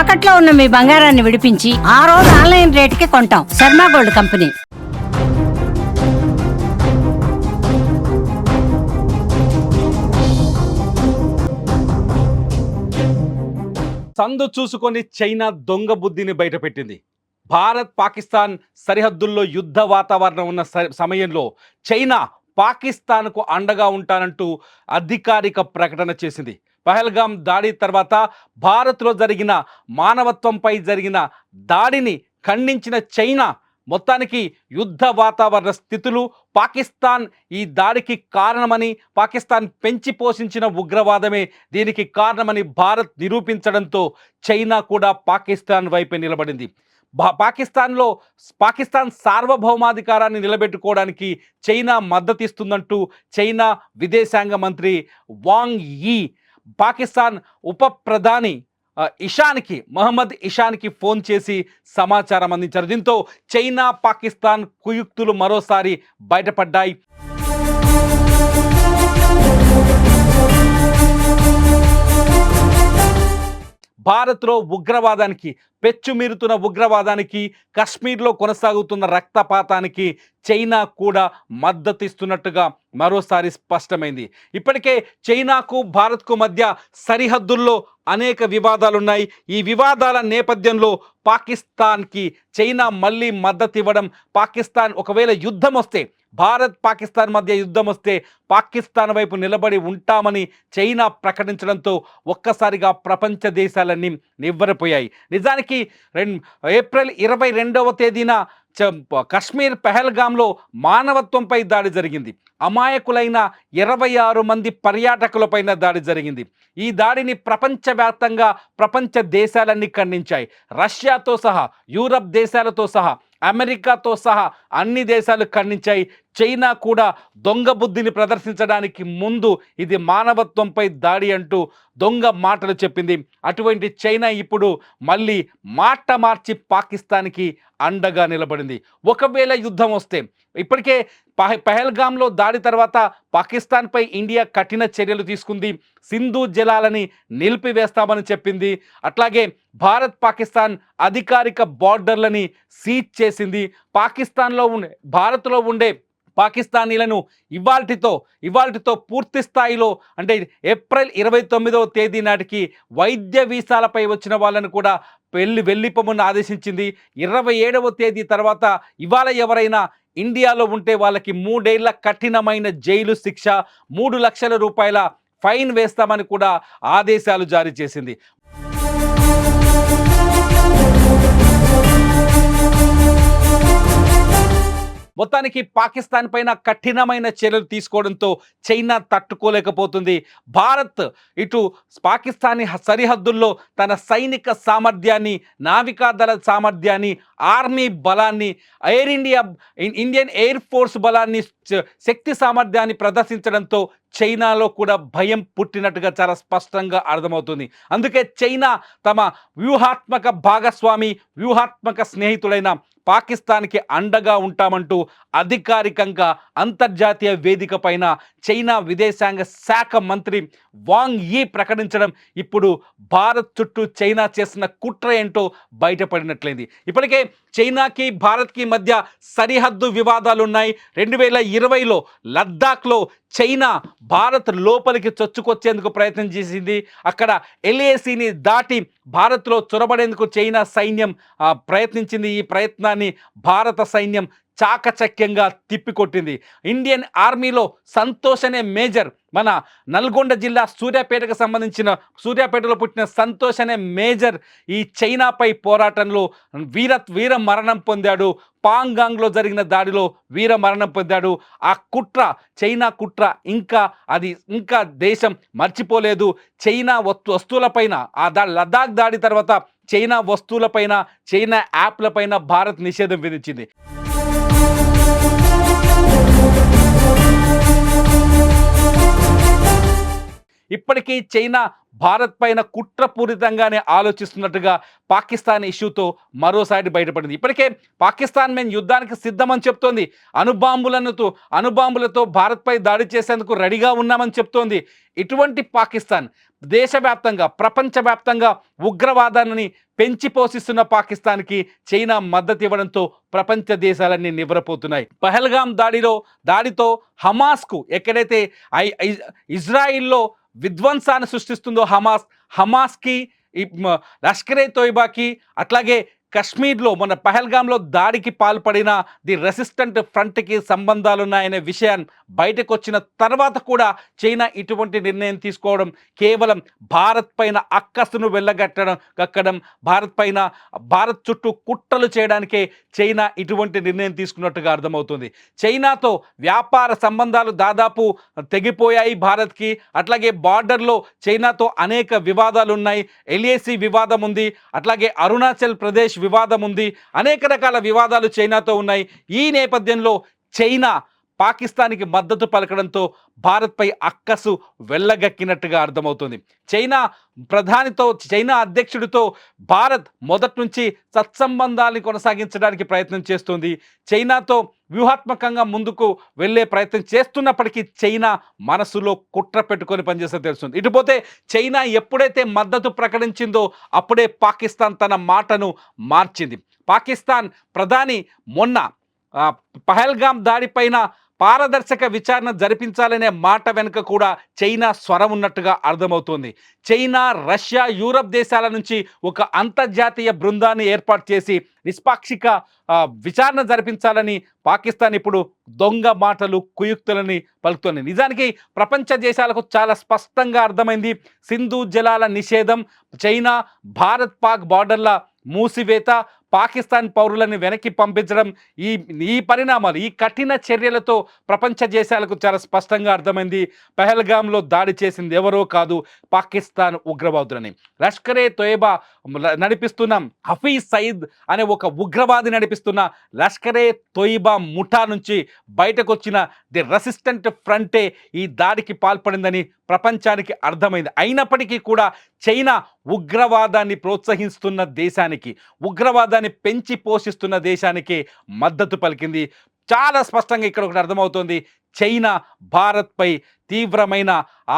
తాకట్లో ఉన్న మీ బంగారాన్ని విడిపించి ఆ రోజు ఆన్లైన్ రేటుకి కొంటాం. Sharma gold company. సందు చూసుకొని చైనా దొంగ బుద్ధిని బయటపెట్టింది. భారత్ పాకిస్తాన్ సరిహద్దుల్లో యుద్ధ వాతావరణం ఉన్న సమయంలో చైనా పాకిస్తాన్కు అండగా ఉంటానంటూ అధికారిక ప్రకటన చేసింది. పహల్గామ్ దాడి తర్వాత భారత్లో జరిగిన మానవత్వంపై జరిగిన దాడిని ఖండించిన చైనా మొత్తానికి యుద్ధ వాతావరణ స్థితులు, పాకిస్తాన్ ఈ దాడికి కారణమని, పాకిస్తాన్ పెంచి పోషించిన ఉగ్రవాదమే దీనికి కారణమని భారత్ నిరూపించడంతో చైనా కూడా పాకిస్తాన్ వైపే నిలబడింది. పాకిస్తాన్ సార్వభౌమాధికారాన్ని నిలబెట్టుకోవడానికి చైనా మద్దతిస్తుందంటూ చైనా విదేశాంగ మంత్రి వాంగ్ యీ పాకిస్తాన్ ఉప ప్రధాని మహమ్మద్ ఇషాన్కి ఫోన్ చేసి సమాచారం అందించారు. దీంతో చైనా పాకిస్తాన్ కుయుక్తులు మరోసారి బయటపడ్డాయి. భారత్లో ఉగ్రవాదానికి, పెచ్చుమీరుతున్న ఉగ్రవాదానికి, కశ్మీర్లో కొనసాగుతున్న రక్తపాతానికి చైనా కూడా మద్దతిస్తున్నట్టుగా మరోసారి స్పష్టమైంది. ఇప్పటికే చైనాకు భారత్కు మధ్య సరిహద్దుల్లో అనేక వివాదాలున్నాయి. ఈ వివాదాల నేపథ్యంలో పాకిస్తాన్కి చైనా మళ్ళీ మద్దతు ఇవ్వడం, పాకిస్తాన్ ఒకవేళ యుద్ధం వస్తే, భారత్ పాకిస్తాన్ మధ్య యుద్ధం వస్తే పాకిస్తాన్ వైపు నిలబడి ఉంటామని చైనా ప్రకటించడంతో ఒక్కసారిగా ప్రపంచ దేశాలన్నీ నివ్వెరపోయాయి. నిజానికి ఏప్రిల్ 22వ తేదీన కశ్మీర్ పెహల్గాంలో మానవత్వంపై దాడి జరిగింది. అమాయకులైన 26 మంది పర్యాటకులపైన దాడి జరిగింది. ఈ దాడిని ప్రపంచవ్యాప్తంగా ప్రపంచ దేశాలన్నీ ఖండించాయి. రష్యాతో సహా, యూరప్ దేశాలతో సహా, అమెరికాతో సహా అన్ని దేశాలు ఖండించాయి. చైనా కూడా దొంగ బుద్ధిని ప్రదర్శించడానికి ముందు ఇది మానవత్వంపై దాడి అంటూ దొంగ మాటలు చెప్పింది. అటువంటి చైనా ఇప్పుడు మళ్ళీ మాట మార్చి పాకిస్తాన్కి అండగా నిలబడింది. ఒకవేళ యుద్ధం వస్తే, ఇప్పటికే పహల్గాంలో దాడి తర్వాత పాకిస్తాన్పై ఇండియా కఠిన చర్యలు తీసుకుంది. సింధు జలాలని నిలిపివేస్తామని చెప్పింది. అట్లాగే భారత్ పాకిస్తాన్ అధికారిక బార్డర్లని సీజ్ చేసింది. భారత్లో ఉండే పాకిస్తానీలను ఇవాల్టితో పూర్తి స్థాయిలో, అంటే ఏప్రిల్ 29వ తేదీ నాటికి వైద్య వీసాలపై వచ్చిన వాళ్ళను కూడా వెళ్ళిపోమని ఆదేశించింది. 27వ తేదీ తర్వాత ఇవాళ ఎవరైనా ఇండియాలో ఉంటే వాళ్ళకి 3 ఏళ్ల కఠినమైన జైలు శిక్ష, 3 లక్షల రూపాయల ఫైన్ వేస్తామని కూడా ఆదేశాలు జారీ చేసింది. మొత్తానికి పాకిస్తాన్ పైన కఠినమైన చర్యలు తీసుకోవడంతో చైనా తట్టుకోలేకపోతుంది. భారత్ ఇటు పాకిస్తానీ సరిహద్దుల్లో తన సైనిక సామర్థ్యాన్ని, నావికాదళ సామర్థ్యాన్ని, ఆర్మీ బలాన్ని, ఇండియన్ ఎయిర్ ఫోర్స్ బలాన్ని, శక్తి సామర్థ్యాన్ని ప్రదర్శించడంతో చైనాలో కూడా భయం పుట్టినట్టుగా చాలా స్పష్టంగా అర్థమవుతుంది. అందుకే చైనా తమ వ్యూహాత్మక భాగస్వామి, వ్యూహాత్మక స్నేహితుడైన పాకిస్తాన్కి అండగా ఉంటామంటూ అధికారికంగా అంతర్జాతీయ వేదిక పైన చైనా విదేశాంగ శాఖ మంత్రి వాంగ్ యీ ప్రకటించడం ఇప్పుడు భారత్ చుట్టూ చైనా చేసిన కుట్ర ఏంటో బయటపడినట్లయింది. ఇప్పటికే చైనాకి భారత్కి మధ్య సరిహద్దు వివాదాలు ఉన్నాయి. 2020లో లద్దాఖ్లో చైనా భారత్ లోపలికి చొచ్చుకొచ్చేందుకు ప్రయత్నం చేసింది. అక్కడ LACని దాటి భారత్లో చొరబడేందుకు చైనా సైన్యం ప్రయత్నించింది. ఈ ప్రయత్నాన్ని భారత సైన్యం చాకచక్యంగా తిప్పికొట్టింది. ఇండియన్ ఆర్మీలో సంతోష్ అనే మేజర్, మన నల్గొండ జిల్లా సూర్యాపేటలో పుట్టిన సంతోష్ అనే మేజర్ ఈ చైనాపై పోరాటంలో వీర మరణం పొందాడు. పాంగాంగ్లో జరిగిన దాడిలో వీర మరణం పొందాడు. ఆ కుట్ర, చైనా కుట్ర ఇంకా దేశం మర్చిపోలేదు. చైనా వస్తువులపైన, లద్దాఖ్ దాడి తర్వాత చైనా వస్తువులపైన, చైనా యాప్లపైన భారత్ నిషేధం విధించింది. ఇప్పటికీ చైనా భారత్ పైన కుట్రపూరితంగానే ఆలోచిస్తున్నట్టుగా పాకిస్తాన్ ఇష్యూతో మరోసారి బయటపడింది. ఇప్పటికే పాకిస్తాన్ మేము యుద్ధానికి సిద్ధమని చెప్తోంది. అణుబాంబులతో భారత్పై దాడి చేసేందుకు రెడీగా ఉన్నామని చెప్తోంది. ఇటువంటి పాకిస్తాన్ దేశవ్యాప్తంగా ప్రపంచవ్యాప్తంగా ఉగ్రవాదాన్ని పెంచి పోషిస్తున్న పాకిస్తాన్కి చైనా మద్దతు ఇవ్వడంతో ప్రపంచ దేశాలన్నీ నివ్వరపోతున్నాయి. పహల్గామ్ దాడితో హమాస్కు ఎక్కడైతే ఇజ్రాయిల్లో విధ్వంసాన్ని సృష్టిస్తుందో హమాస్కి లష్కరే తోయిబాకి అట్లాగే కశ్మీర్లో మన పహల్గామ్లో దాడికి పాల్పడిన ది రెసిస్టెంట్ ఫ్రంట్కి సంబంధాలున్నాయనే విషయాన్ని బయటకు వచ్చిన తర్వాత కూడా చైనా ఇటువంటి నిర్ణయం తీసుకోవడం కేవలం భారత్ పైన అక్కసును వెళ్ళగట్టడం భారత్ చుట్టూ కుట్రలు చేయడానికే చైనా ఇటువంటి నిర్ణయం తీసుకున్నట్టుగా అర్థమవుతుంది. చైనాతో వ్యాపార సంబంధాలు దాదాపు తెగిపోయాయి భారత్కి. అట్లాగే బార్డర్లో చైనాతో అనేక వివాదాలు ఉన్నాయి. ఎల్ఏసి వివాదం ఉంది, అట్లాగే అరుణాచల్ ప్రదేశ్ వివాదం ఉంది, అనేక రకాల వివాదాలు చైనాతో ఉన్నాయి. ఈ నేపథ్యంలో చైనా పాకిస్తాన్కి మద్దతు పలకడంతో భారత్పై అక్కసు వెళ్ళగక్కినట్టుగా అర్థమవుతుంది. చైనా అధ్యక్షుడితో భారత్ మొదటి నుంచి సత్సంబంధాన్ని కొనసాగించడానికి ప్రయత్నం చేస్తుంది. చైనాతో వ్యూహాత్మకంగా ముందుకు వెళ్ళే ప్రయత్నం చేస్తున్నప్పటికీ చైనా మనసులో కుట్ర పెట్టుకొని పనిచేస్తే తెలుస్తుంది. ఇటుపోతే చైనా ఎప్పుడైతే మద్దతు ప్రకటించిందో అప్పుడే పాకిస్తాన్ తన మాటను మార్చింది. పాకిస్తాన్ ప్రధాని మొన్న పహల్గామ్ దాడిపైన పారదర్శక విచారణ జరిపించాలనే మాట వెనుక కూడా చైనా స్వరం ఉన్నట్టుగా అర్థమవుతోంది. చైనా, రష్యా, యూరప్ దేశాల నుంచి ఒక అంతర్జాతీయ బృందాన్ని ఏర్పాటు చేసి నిష్పాక్షిక విచారణ జరిపించాలని పాకిస్తాన్ ఇప్పుడు దొంగ మాటలు, కుయుక్తులని పలుకుతోంది. నిజానికి ప్రపంచ దేశాలకు చాలా స్పష్టంగా అర్థమైంది. సింధు జలాల నిషేధం, చైనా భారత్ పాక్ బార్డర్ల మూసివేత, పాకిస్తాన్ పౌరులను వెనక్కి పంపించడం, ఈ పరిణామాలు, ఈ కఠిన చర్యలతో ప్రపంచ దేశాలకు చాలా స్పష్టంగా అర్థమైంది. పహల్గామ్లో దాడి చేసింది ఎవరో కాదు, పాకిస్తాన్ ఉగ్రవాదులని. లష్కరే తోయిబా నడిపిస్తున్న హఫీజ్ సయీద్ అనే ఒక ఉగ్రవాది నడిపిస్తున్న లష్కరే తోయిబా ముఠా నుంచి బయటకు వచ్చిన ది రెసిస్టెంట్ ఫ్రంటే ఈ దాడికి పాల్పడిందని ప్రపంచానికి అర్థమైంది. అయినప్పటికీ కూడా చైనా ఉగ్రవాదాన్ని ప్రోత్సహిస్తున్న దేశానికి, ఉగ్రవాదాన్ని పెంచి పోషిస్తున్న దేశానికి మద్దతు పలికింది. చాలా స్పష్టంగా ఇక్కడ ఒకటి అర్థమవుతోంది, చైనా భారత్పై తీవ్రమైన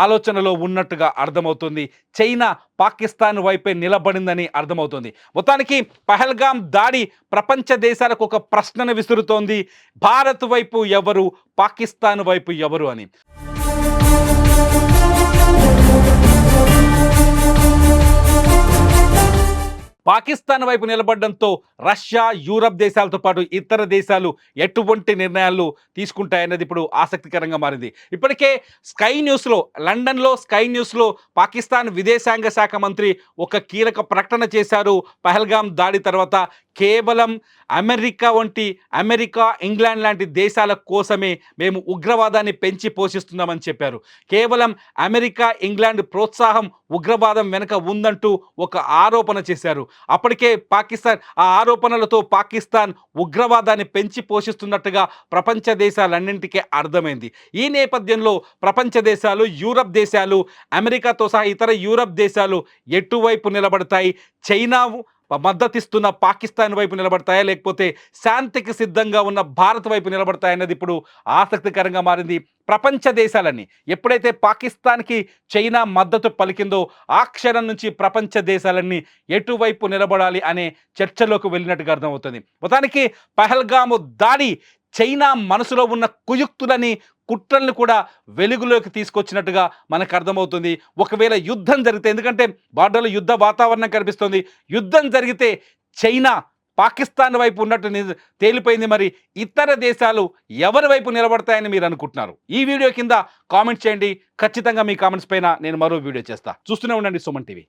ఆలోచనలో ఉన్నట్టుగా అర్థమవుతుంది. చైనా పాకిస్తాన్ వైపే నిలబడిందని అర్థమవుతుంది. మొత్తానికి పహల్గామ్ దాడి ప్రపంచ దేశాలకు ఒక ప్రశ్నను విసురుతోంది, భారత్ వైపు ఎవరు, పాకిస్తాన్ వైపు ఎవరు అని. పాకిస్తాన్ వైపు నిలబడడంతో రష్యా, యూరప్ దేశాలతో పాటు ఇతర దేశాలు ఎటువంటి నిర్ణయాలు తీసుకుంటాయన్నది ఇప్పుడు ఆసక్తికరంగా మారింది. ఇప్పటికే లండన్లో స్కై న్యూస్లో పాకిస్తాన్ విదేశాంగ శాఖ మంత్రి ఒక కీలక ప్రకటన చేశారు. పహల్గామ్ దాడి తర్వాత కేవలం అమెరికా, ఇంగ్లాండ్ లాంటి దేశాల కోసమే మేము ఉగ్రవాదాన్ని పెంచి పోషిస్తున్నామని చెప్పారు. కేవలం అమెరికా, ఇంగ్లాండ్ ప్రోత్సాహం ఉగ్రవాదం వెనుక ఉందంటూ ఒక ఆరోపణ చేశారు. అప్పటికే ఆ ఆరోపణలతో పాకిస్తాన్ ఉగ్రవాదాన్ని పెంచి పోషిస్తున్నట్టుగా ప్రపంచ దేశాలన్నింటికీ అర్థమైంది. ఈ నేపథ్యంలో ప్రపంచ దేశాలు, యూరప్ దేశాలు, అమెరికాతో సహా ఇతర యూరప్ దేశాలు ఎటువైపు నిలబడతాయి? చైనా మద్దతిస్తున్న పాకిస్తాన్ వైపు నిలబడతాయా, లేకపోతే శాంతికి సిద్ధంగా ఉన్న భారత్ వైపు నిలబడతాయన్నది ఇప్పుడు ఆసక్తికరంగా మారింది. ప్రపంచ దేశాలన్నీ ఎప్పుడైతే పాకిస్తాన్కి చైనా మద్దతు పలికిందో ఆ క్షణం నుంచి ప్రపంచ దేశాలన్నీ ఎటువైపు నిలబడాలి అనే చర్చలోకి వెళ్ళినట్టుగా అర్థమవుతుంది. మొత్తానికి పహల్గాము దాడి చైనా మనసులో ఉన్న కుయుక్తులని, కుట్రల్ని కూడా వెలుగులోకి తీసుకొచ్చినట్టుగా మనకు అర్థమవుతుంది. ఒకవేళ యుద్ధం జరిగితే, ఎందుకంటే బార్డర్లో యుద్ధ వాతావరణం కనిపిస్తుంది, యుద్ధం జరిగితే చైనా పాకిస్తాన్ వైపు ఉన్నట్టు తేలిపోయింది. మరి ఇతర దేశాలు ఎవరి వైపు నిలబడతాయని మీరు అనుకుంటున్నారు? ఈ వీడియో కింద కామెంట్ చేయండి. ఖచ్చితంగా మీ కామెంట్స్ పైన నేను మరో వీడియో చేస్తా. చూస్తూనే ఉండండి సుమన్ టీవీ.